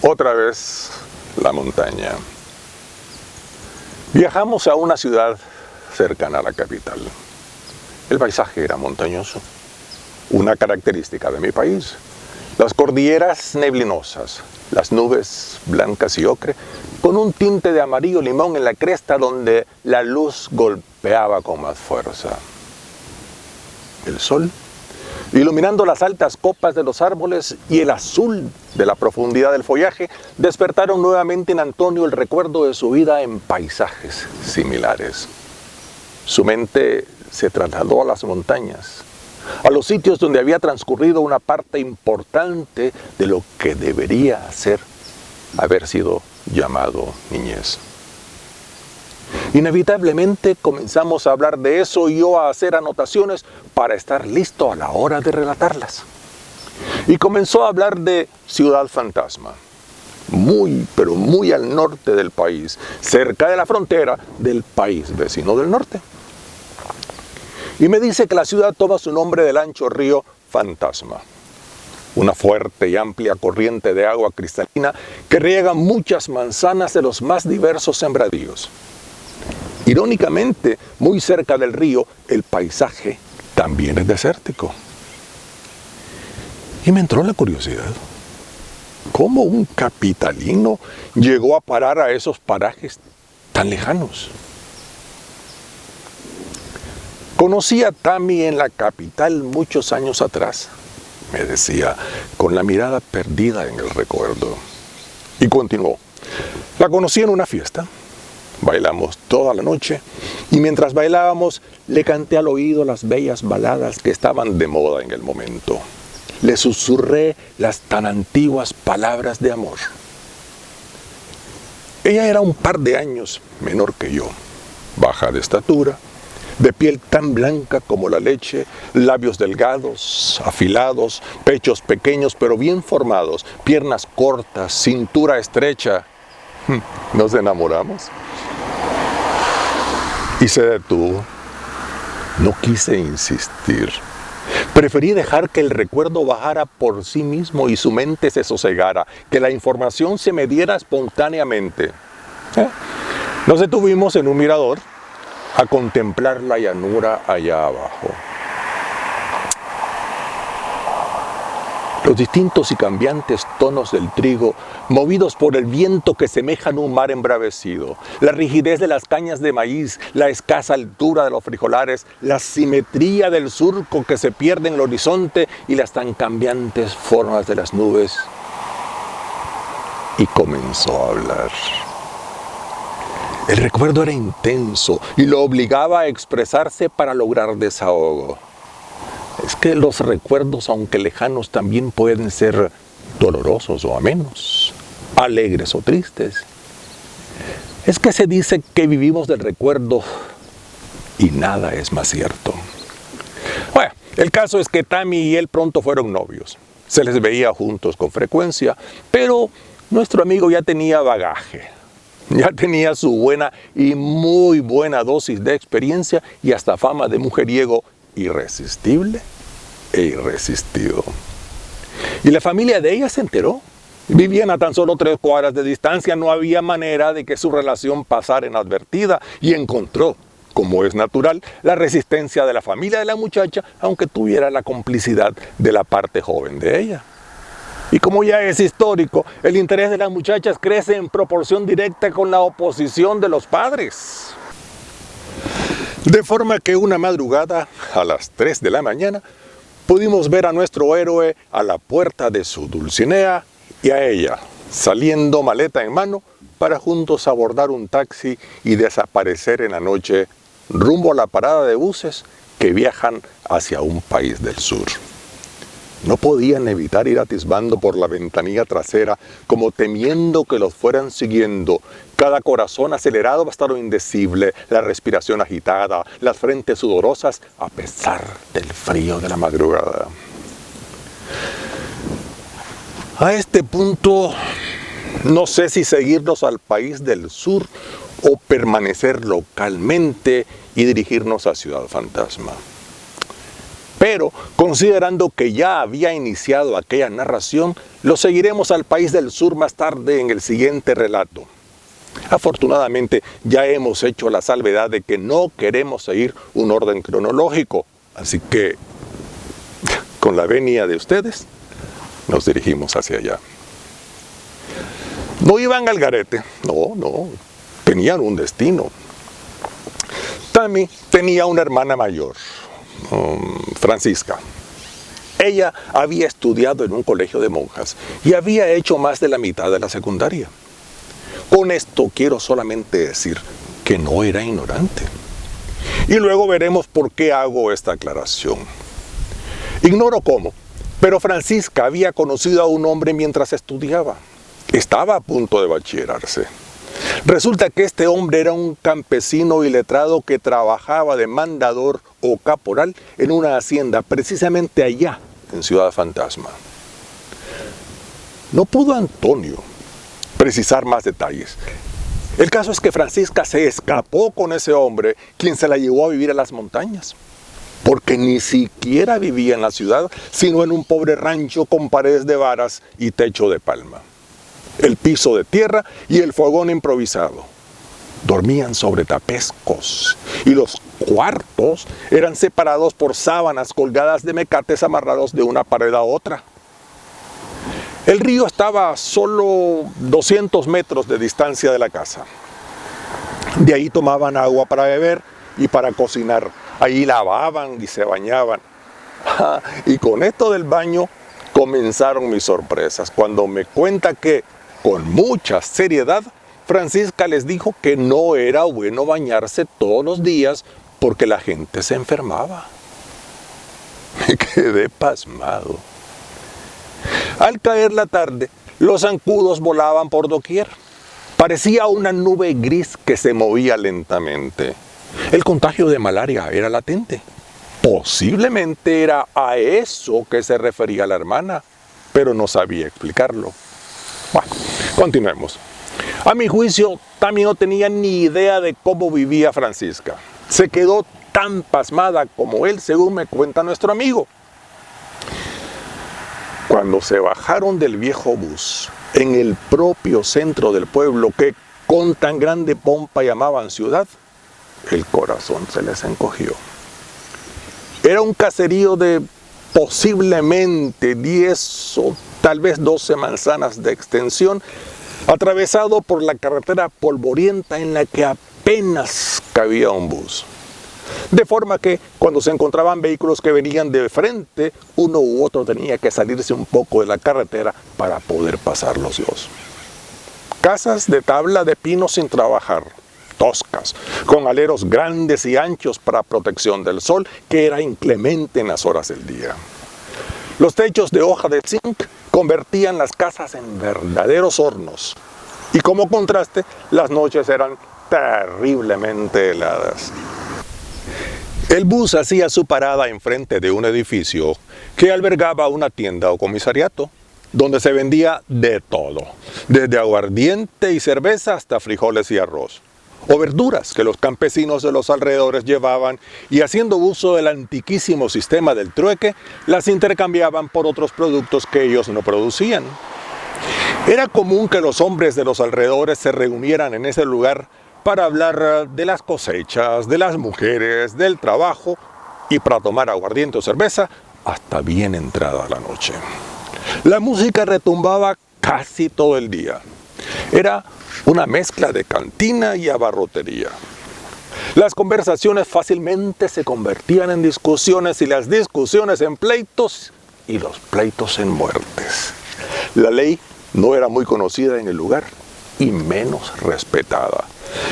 Otra vez la montaña. Viajamos a una ciudad cercana a la capital. El paisaje era montañoso, una característica de mi país. Las cordilleras neblinosas, las nubes blancas y ocre, con un tinte de amarillo limón en la cresta donde la luz golpeaba con más fuerza. El sol, iluminando las altas copas de los árboles y el azul de la profundidad del follaje, despertaron nuevamente en Antonio el recuerdo de su vida en paisajes similares. Su mente se trasladó a las montañas, a los sitios donde había transcurrido una parte importante de lo que debería haber sido llamado niñez. Inevitablemente comenzamos a hablar de eso y yo a hacer anotaciones para estar listo a la hora de relatarlas. Y comenzó a hablar de Ciudad Fantasma, pero muy al norte del país, cerca de la frontera del país vecino del norte. Y me dice que la ciudad toma su nombre del ancho río Fantasma, una fuerte y amplia corriente de agua cristalina que riega muchas manzanas de los más diversos sembradíos. Irónicamente, muy cerca del río, el paisaje también es desértico. Y me entró la curiosidad. ¿Cómo un capitalino llegó a parar a esos parajes tan lejanos? Conocí a Tami en la capital muchos años atrás, me decía, con la mirada perdida en el recuerdo. Y continuó. La conocí en una fiesta. Bailamos toda la noche y mientras bailábamos le canté al oído las bellas baladas que estaban de moda en el momento. Le susurré las tan antiguas palabras de amor. Ella era un par de años menor que yo, baja de estatura, de piel tan blanca como la leche, labios delgados, afilados, pechos pequeños pero bien formados, piernas cortas, cintura estrecha. ¿Nos enamoramos? Y se detuvo. No quise insistir. Preferí dejar que el recuerdo bajara por sí mismo y su mente se sosegara, que la información se me diera espontáneamente. Nos detuvimos en un mirador a contemplar la llanura allá abajo. Los distintos y cambiantes tonos del trigo, movidos por el viento que semejan un mar embravecido, la rigidez de las cañas de maíz, la escasa altura de los frijolares, la simetría del surco que se pierde en el horizonte y las tan cambiantes formas de las nubes. Y comenzó a hablar. El recuerdo era intenso y lo obligaba a expresarse para lograr desahogo. Es que los recuerdos, aunque lejanos, también pueden ser dolorosos o amenos, alegres o tristes. Es que se dice que vivimos del recuerdo y nada es más cierto. Bueno, el caso es que Tami y él pronto fueron novios. Se les veía juntos con frecuencia, pero nuestro amigo ya tenía bagaje. Ya tenía su buena y muy buena dosis de experiencia y hasta fama de mujeriego irresistible e irresistido. Y la familia de ella se enteró. Vivían a tan solo 3 cuadras de distancia, no había manera de que su relación pasara inadvertida y encontró, como es natural, la resistencia de la familia de la muchacha, aunque tuviera la complicidad de la parte joven de ella. Y como ya es histórico, el interés de las muchachas crece en proporción directa con la oposición de los padres. De forma que una madrugada, a las 3 de la mañana, pudimos ver a nuestro héroe a la puerta de su Dulcinea y a ella, saliendo maleta en mano, para juntos abordar un taxi y desaparecer en la noche rumbo a la parada de buses que viajan hacia un país del sur. No podían evitar ir atisbando por la ventanilla trasera, como temiendo que los fueran siguiendo. Cada corazón acelerado hasta lo indecible, la respiración agitada, las frentes sudorosas, a pesar del frío de la madrugada. A este punto, no sé si seguirnos al país del sur o permanecer localmente y dirigirnos a Ciudad Fantasma. Pero, considerando que ya había iniciado aquella narración, lo seguiremos al país del sur más tarde en el siguiente relato. Afortunadamente, ya hemos hecho la salvedad de que no queremos seguir un orden cronológico, así que, con la venia de ustedes, nos dirigimos hacia allá. No iban al garete, no, tenían un destino. Tammy tenía una hermana mayor, Francisca. Ella había estudiado en un colegio de monjas y había hecho más de la mitad de la secundaria. Con esto quiero solamente decir que no era ignorante. Y luego veremos por qué hago esta aclaración. Ignoro cómo, pero Francisca había conocido a un hombre mientras estudiaba. Estaba a punto de bachillerarse. Resulta que este hombre era un campesino iletrado que trabajaba de mandador o caporal en una hacienda precisamente allá, en Ciudad Fantasma. No pudo Antonio precisar más detalles. El caso es que Francisca se escapó con ese hombre, quien se la llevó a vivir a las montañas, porque ni siquiera vivía en la ciudad, sino en un pobre rancho con paredes de varas y techo de palma, el piso de tierra y el fogón improvisado. Dormían sobre tapescos y los cuartos eran separados por sábanas colgadas de mecates amarrados de una pared a otra. El río estaba a solo 200 metros de distancia de la casa. De ahí tomaban agua para beber y para cocinar. Ahí lavaban y se bañaban. Y con esto del baño comenzaron mis sorpresas, cuando me cuenta que, con mucha seriedad, Francisca les dijo que no era bueno bañarse todos los días porque la gente se enfermaba. Me quedé pasmado. Al caer la tarde, los zancudos volaban por doquier. Parecía una nube gris que se movía lentamente. El contagio de malaria era latente. Posiblemente era a eso que se refería la hermana, pero no sabía explicarlo. Bueno, continuemos. A mi juicio, Tammy no tenía ni idea de cómo vivía Francisca. Se quedó tan pasmada como él, según me cuenta nuestro amigo. Cuando se bajaron del viejo bus, en el propio centro del pueblo que con tan grande pompa llamaban ciudad, el corazón se les encogió. Era un caserío de posiblemente 10 o tal vez 12 manzanas de extensión, atravesado por la carretera polvorienta en la que apenas cabía un bus. De forma que cuando se encontraban vehículos que venían de frente, uno u otro tenía que salirse un poco de la carretera para poder pasar los dos. Casas de tabla de pino sin trabajar, toscas, con aleros grandes y anchos para protección del sol, que era inclemente en las horas del día. Los techos de hoja de zinc convertían las casas en verdaderos hornos. Y como contraste, las noches eran terriblemente heladas. El bus hacía su parada enfrente de un edificio que albergaba una tienda o comisariato, donde se vendía de todo, desde aguardiente y cerveza hasta frijoles y arroz, o verduras que los campesinos de los alrededores llevaban y, haciendo uso del antiquísimo sistema del trueque, las intercambiaban por otros productos que ellos no producían. Era común que los hombres de los alrededores se reunieran en ese lugar para hablar de las cosechas, de las mujeres, del trabajo y para tomar aguardiente o cerveza hasta bien entrada la noche. La música retumbaba casi todo el día. Era una mezcla de cantina y abarrotería. Las conversaciones fácilmente se convertían en discusiones y las discusiones en pleitos y los pleitos en muertes. La ley no era muy conocida en el lugar y menos respetada.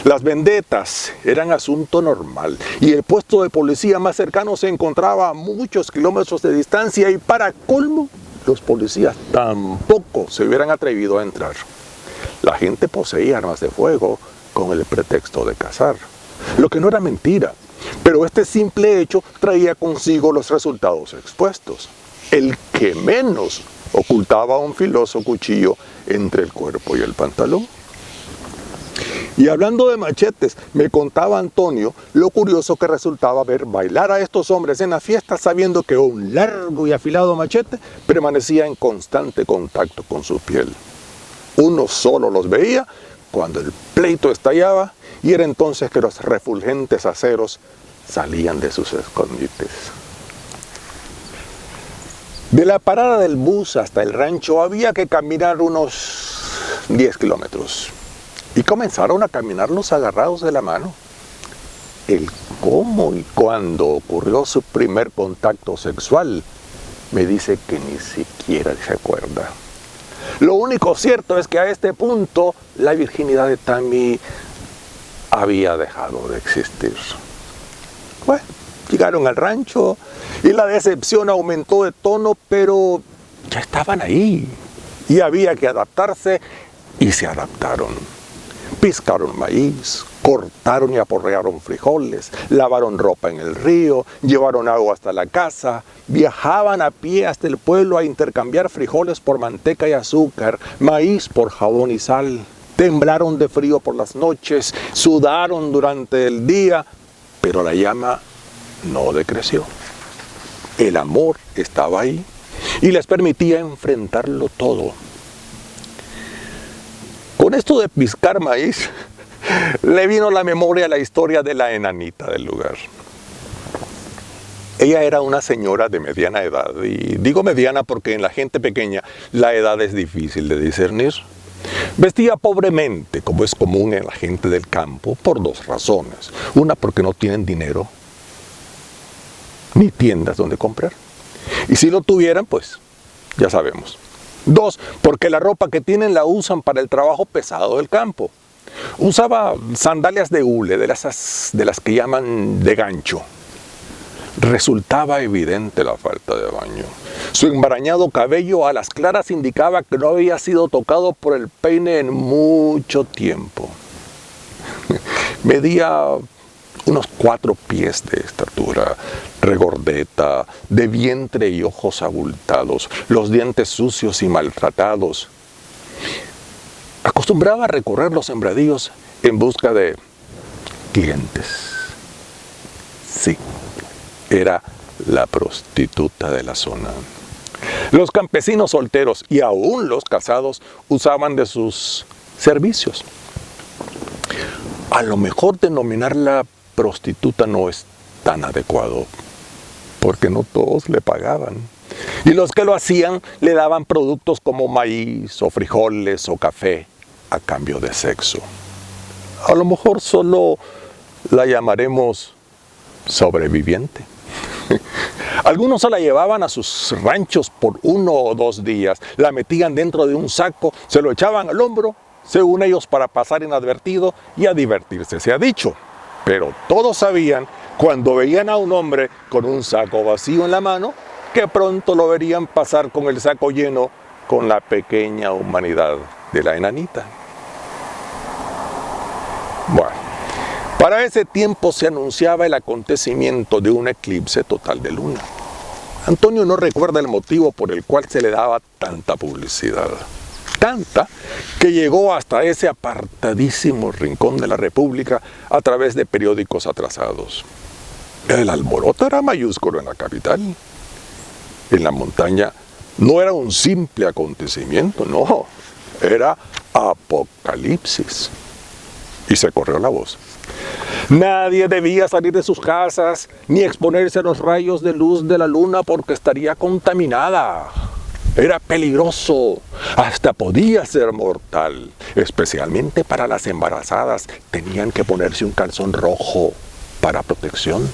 Las vendetas eran asunto normal y el puesto de policía más cercano se encontraba a muchos kilómetros de distancia y, para colmo, los policías tampoco se hubieran atrevido a entrar. La gente poseía armas de fuego con el pretexto de cazar, lo que no era mentira, pero este simple hecho traía consigo los resultados expuestos. El que menos ocultaba un filoso cuchillo entre el cuerpo y el pantalón. Y hablando de machetes, me contaba Antonio lo curioso que resultaba ver bailar a estos hombres en la fiesta sabiendo que un largo y afilado machete permanecía en constante contacto con su piel. Uno solo los veía cuando el pleito estallaba y era entonces que los refulgentes aceros salían de sus escondites. De la parada del bus hasta el rancho había que caminar unos 10 kilómetros. Y comenzaron a caminarlos agarrados de la mano. El cómo y cuándo ocurrió su primer contacto sexual, me dice que ni siquiera se acuerda. Lo único cierto es que a este punto la virginidad de Tammy había dejado de existir. Bueno, llegaron al rancho y la decepción aumentó de tono, pero ya estaban ahí y había que adaptarse y se adaptaron. Piscaron maíz, cortaron y aporrearon frijoles, lavaron ropa en el río, llevaron agua hasta la casa, viajaban a pie hasta el pueblo a intercambiar frijoles por manteca y azúcar, maíz por jabón y sal, temblaron de frío por las noches, sudaron durante el día, pero la llama no decreció. El amor estaba ahí y les permitía enfrentarlo todo. Con esto de piscar maíz, le vino a la memoria la historia de la enanita del lugar. Ella era una señora de mediana edad, y digo mediana porque en la gente pequeña la edad es difícil de discernir. Vestía pobremente, como es común en la gente del campo, por dos razones. Una, porque no tienen dinero, ni tiendas donde comprar. Y si lo tuvieran, pues, ya sabemos. Dos, porque la ropa que tienen la usan para el trabajo pesado del campo. Usaba sandalias de hule, de las que llaman de gancho. Resultaba evidente la falta de baño. Su enmarañado cabello a las claras indicaba que no había sido tocado por el peine en mucho tiempo. Medía unos 4 pies de estatura, regordeta, de vientre y ojos abultados, los dientes sucios y maltratados. Acostumbraba a recorrer los sembradíos en busca de clientes. Sí, era la prostituta de la zona. Los campesinos solteros y aún los casados usaban de sus servicios. A lo mejor denominarla prostituta no es tan adecuado, porque no todos le pagaban. Y los que lo hacían le daban productos como maíz o frijoles o café a cambio de sexo. A lo mejor solo la llamaremos sobreviviente. Algunos se la llevaban a sus ranchos por 1 o 2 días, la metían dentro de un saco, se lo echaban al hombro, según ellos para pasar inadvertido y a divertirse, se ha dicho. Pero todos sabían, cuando veían a un hombre con un saco vacío en la mano, que pronto lo verían pasar con el saco lleno con la pequeña humanidad de la enanita. Bueno, para ese tiempo se anunciaba el acontecimiento de un eclipse total de luna. Antonio no recuerda el motivo por el cual se le daba tanta publicidad. Tanta que llegó hasta ese apartadísimo rincón de la República a través de periódicos atrasados. El alboroto era mayúsculo en la capital. En la montaña no era un simple acontecimiento, no, era apocalipsis. Y se corrió la voz. Nadie debía salir de sus casas ni exponerse a los rayos de luz de la luna porque estaría contaminada. Era peligroso, hasta podía ser mortal, especialmente para las embarazadas. Tenían que ponerse un calzón rojo para protección.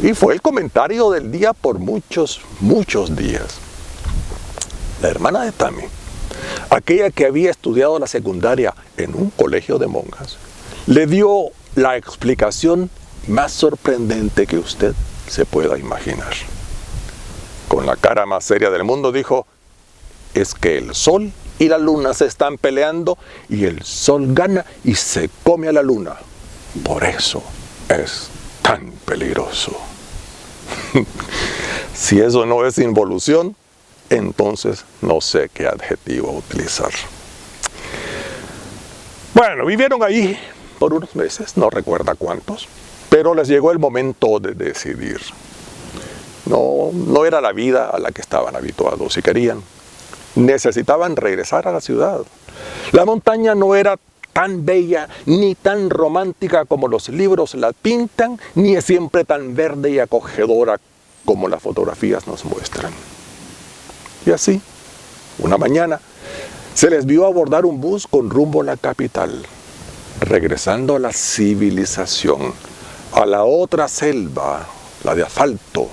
Y fue el comentario del día por muchos días. La hermana de Tammy, aquella que había estudiado la secundaria en un colegio de monjas, le dio la explicación más sorprendente que usted se pueda imaginar. Con la cara más seria del mundo dijo: es que el sol y la luna se están peleando y el sol gana y se come a la luna. Por eso es tan peligroso. Si eso no es involución, entonces no sé qué adjetivo utilizar. Bueno, vivieron ahí por unos meses, no recuerda cuántos, pero les llegó el momento de decidir. No era la vida a la que estaban habituados y querían. Necesitaban regresar a la ciudad. La montaña no era tan bella ni tan romántica como los libros la pintan, ni es siempre tan verde y acogedora como las fotografías nos muestran. Y así, una mañana, se les vio abordar un bus con rumbo a la capital, regresando a la civilización, a la otra selva, la de asfalto,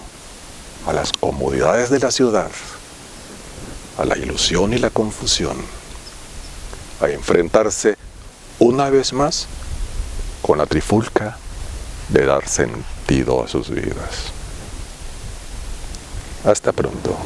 a las comodidades de la ciudad, a la ilusión y la confusión, a enfrentarse una vez más con la trifulca de dar sentido a sus vidas. Hasta pronto.